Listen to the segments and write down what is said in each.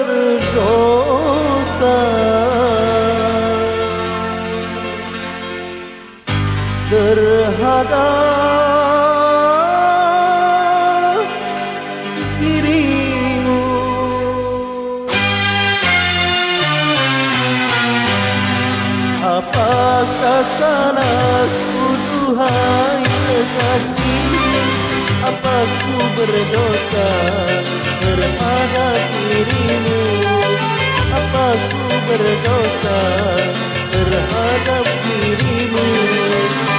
berdosa terhadap dirimu. Apakah salahku duhai kekasih? Apa ku berdosa terhadap dirimu? Apa ku berdosa terhadap dirimu?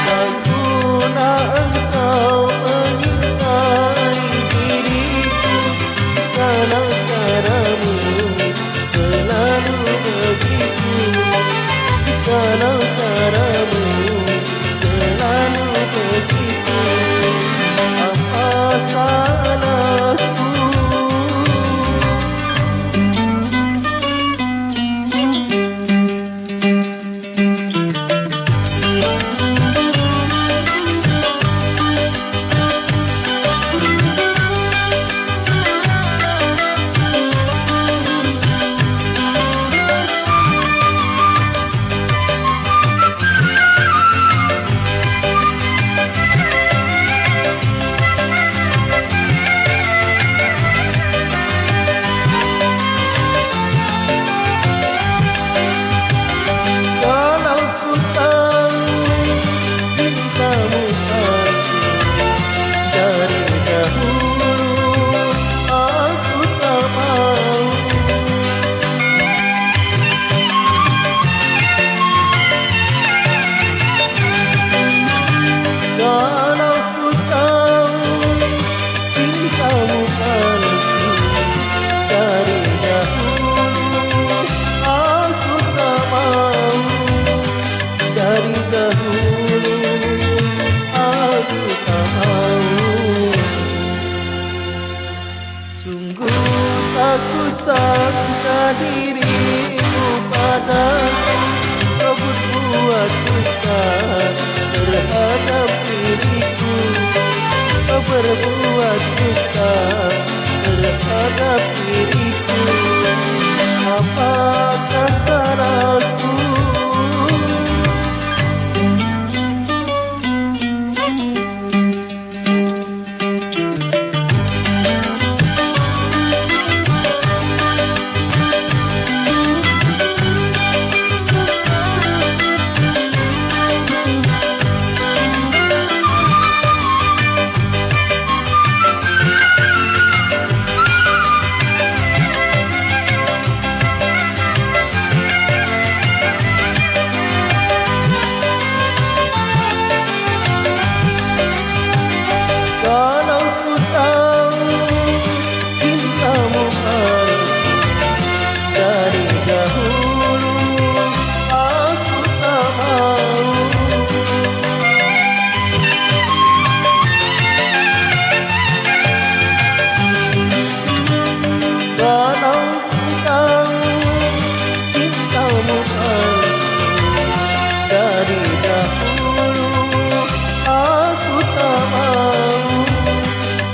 Takuna engkau menyintai diriku, kalau caramu selalu begitu, kalau caramu selalu begitu. Apa salahku? Aku sangka dirimu padaku, kau berbuat dusta terhadap diriku, kau berbuat dusta terhadap diriku. Apakah salahku?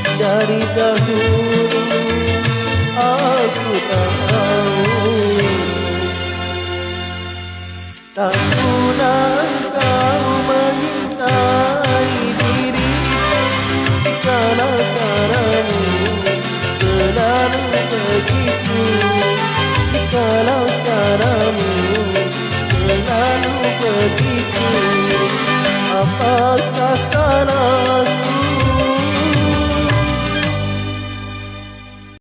Dari dahulu aku tahu, takuna engkau menyintai diriku, kalau caramu selalu begitu, kalau caramu selalu begitu.